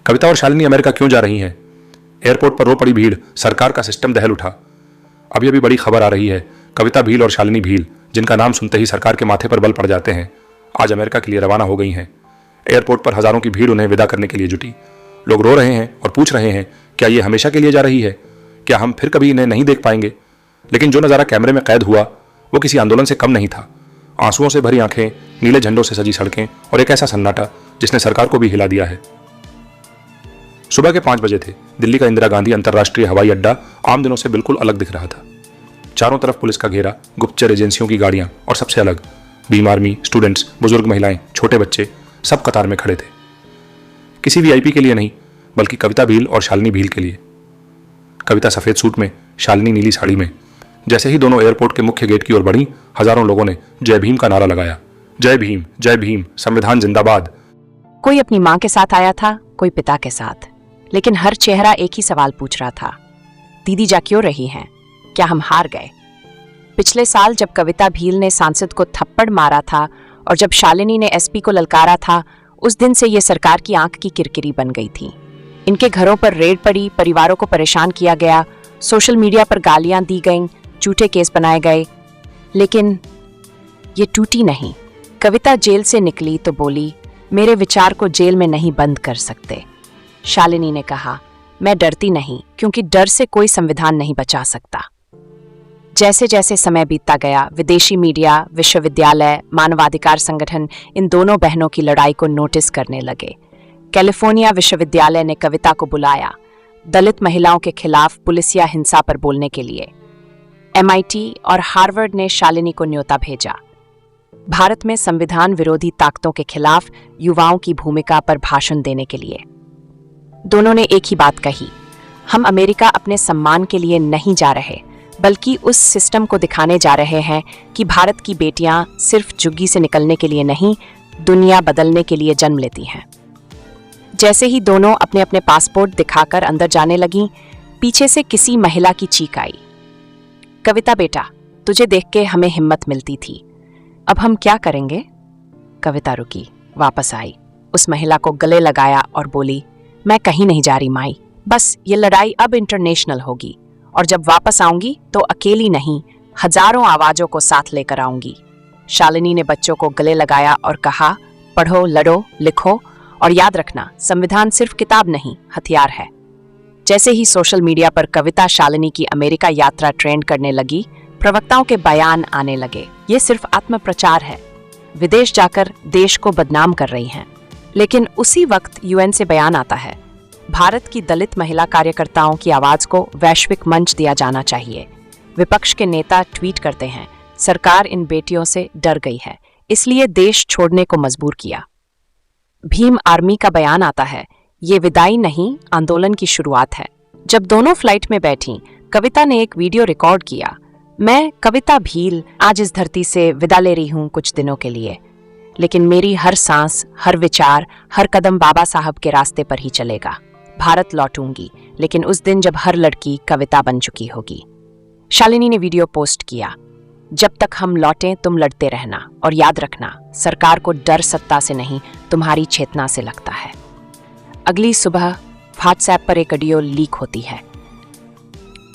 कविता और शालिनी अमेरिका क्यों जा रही हैं? एयरपोर्ट पर रो पड़ी भीड़, सरकार का सिस्टम दहल उठा। अभी अभी बड़ी खबर आ रही है, कविता भील और शालिनी भील, जिनका नाम सुनते ही सरकार के माथे पर बल पड़ जाते हैं, आज अमेरिका के लिए रवाना हो गई हैं। एयरपोर्ट पर हजारों की भीड़ उन्हें विदा करने के लिए जुटी। लोग रो रहे हैं और पूछ रहे हैं, क्या ये हमेशा के लिए जा रही है? क्या हम फिर कभी इन्हें नहीं देख पाएंगे? लेकिन जो नज़ारा कैमरे में कैद हुआ वो किसी आंदोलन से कम नहीं था। आंसुओं से भरी आंखें, नीले झंडों से सजी सड़कें और एक ऐसा सन्नाटा जिसने सरकार को भी हिला दिया है। सुबह के 5 बजे थे। दिल्ली का इंदिरा गांधी अंतर्राष्ट्रीय हवाई अड्डा आम दिनों से बिल्कुल अलग दिख रहा था। चारों तरफ पुलिस का घेरा, गुप्तचर एजेंसियों की गाड़ियां और सबसे अलग भीम आर्मी, स्टूडेंट्स, बुजुर्ग महिलाएं, छोटे बच्चे, सब कतार में खड़े थे। किसी वीआईपी के लिए नहीं, बल्कि कविता भील और शालिनी भील के लिए। कविता सफेद सूट में, शालिनी नीली साड़ी में। जैसे ही दोनों एयरपोर्ट के मुख्य गेट की ओर बढ़ी, हजारों लोगों ने जय भीम का नारा लगाया। जय भीम, संविधान जिंदाबाद। कोई अपनी मां के साथ आया था, कोई पिता के साथ, लेकिन हर चेहरा एक ही सवाल पूछ रहा था, दीदी जा क्यों रही हैं? क्या हम हार गए? पिछले साल जब कविता भील ने सांसद को थप्पड़ मारा था और जब शालिनी ने एसपी को ललकारा था, उस दिन से ये सरकार की आंख की किरकिरी बन गई थी। इनके घरों पर रेड पड़ी, परिवारों को परेशान किया गया, सोशल मीडिया पर गालियां दी गईं, झूठे केस बनाए गए, लेकिन ये टूटी नहीं। कविता जेल से निकली तो बोली, मेरे विचार को जेल में नहीं बंद कर सकते। शालिनी ने कहा, मैं डरती नहीं, क्योंकि डर से कोई संविधान नहीं बचा सकता। जैसे जैसे समय बीतता गया, विदेशी मीडिया, विश्वविद्यालय, मानवाधिकार संगठन इन दोनों बहनों की लड़ाई को नोटिस करने लगे। कैलिफोर्निया विश्वविद्यालय ने कविता को बुलाया दलित महिलाओं के खिलाफ पुलिसिया हिंसा पर बोलने के लिए। MIT और हार्वर्ड ने शालिनी को न्योता भेजा, भारत में संविधान विरोधी ताकतों के खिलाफ युवाओं की भूमिका पर भाषण देने के लिए। दोनों ने एक ही बात कही, हम अमेरिका अपने सम्मान के लिए नहीं जा रहे, बल्कि उस सिस्टम को दिखाने जा रहे हैं कि भारत की बेटियां सिर्फ झुग्गी से निकलने के लिए नहीं, दुनिया बदलने के लिए जन्म लेती हैं। जैसे ही दोनों अपने अपने पासपोर्ट दिखाकर अंदर जाने लगीं, पीछे से किसी महिला की चीख आई, कविता बेटा, तुझे देख के हमें हिम्मत मिलती थी, अब हम क्या करेंगे? कविता रुकी, वापस आई, उस महिला को गले लगाया और बोली, मैं कहीं नहीं जा रही माई, बस ये लड़ाई अब इंटरनेशनल होगी और जब वापस आऊंगी तो अकेली नहीं, हजारों आवाजों को साथ लेकर आऊंगी। शालिनी ने बच्चों को गले लगाया और कहा, पढ़ो, लड़ो, लिखो और याद रखना, संविधान सिर्फ किताब नहीं, हथियार है। जैसे ही सोशल मीडिया पर कविता शालिनी की अमेरिका यात्रा ट्रेंड करने लगी, प्रवक्ताओं के बयान आने लगे, ये सिर्फ आत्मप्रचार है, विदेश जाकर देश को बदनाम कर रही हैं। लेकिन उसी वक्त UN से बयान आता है, भारत की दलित महिला कार्यकर्ताओं की आवाज को वैश्विक मंच दिया जाना चाहिए। विपक्ष के नेता ट्वीट करते हैं, सरकार इन बेटियों से डर गई है, इसलिए देश छोड़ने को मजबूर किया। भीम आर्मी का बयान आता है, ये विदाई नहीं, आंदोलन की शुरुआत है। जब दोनों फ्लाइट में बैठी, कविता ने एक वीडियो रिकॉर्ड किया, मैं कविता भील आज इस धरती से विदा ले रही हूं कुछ दिनों के लिए, लेकिन मेरी हर सांस, हर विचार, हर कदम बाबा साहब के रास्ते पर ही चलेगा। भारत लौटूंगी, लेकिन उस दिन जब हर लड़की कविता बन चुकी होगी। शालिनी ने वीडियो पोस्ट किया, जब तक हम लौटें तुम लड़ते रहना और याद रखना, सरकार को डर सत्ता से नहीं, तुम्हारी चेतना से लगता है। अगली सुबह व्हाट्सएप पर एक ऑडियो लीक होती है,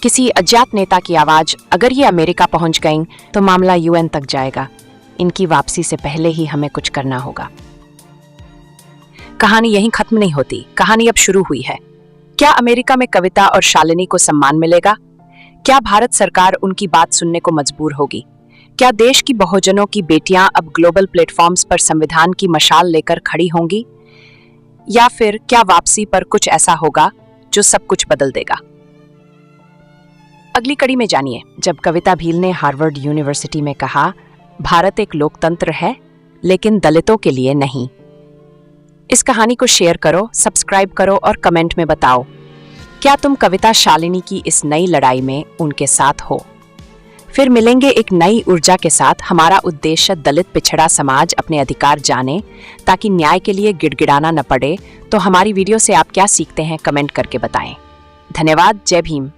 किसी अज्ञात नेता की आवाज, अगर ये अमेरिका पहुंच गईं तो मामला UN तक जाएगा, इनकी वापसी से पहले ही हमें कुछ करना होगा। कहानी यहीं खत्म नहीं होती, कहानी अब शुरू हुई है। क्या अमेरिका में कविता और शालिनी को सम्मान मिलेगा? क्या भारत सरकार उनकी बात सुनने को मजबूर होगी? क्या देश की बहुजनों की बेटियां अब ग्लोबल प्लेटफॉर्म्स पर संविधान की मशाल लेकर खड़ी होंगी? या फिर क्या वापसी पर कुछ ऐसा होगा जो सब कुछ बदल देगा? अगली कड़ी में जानिए, जब कविता भील ने हार्वर्ड यूनिवर्सिटी में कहा, भारत एक लोकतंत्र है लेकिन दलितों के लिए नहीं। इस कहानी को शेयर करो, सब्सक्राइब करो और कमेंट में बताओ, क्या तुम कविता शालिनी की इस नई लड़ाई में उनके साथ हो? फिर मिलेंगे एक नई ऊर्जा के साथ। हमारा उद्देश्य दलित पिछड़ा समाज अपने अधिकार जाने, ताकि न्याय के लिए गिड़गिड़ाना न पड़े। तो हमारी वीडियो से आप क्या सीखते हैं, कमेंट करके बताएं। धन्यवाद। जय भीम।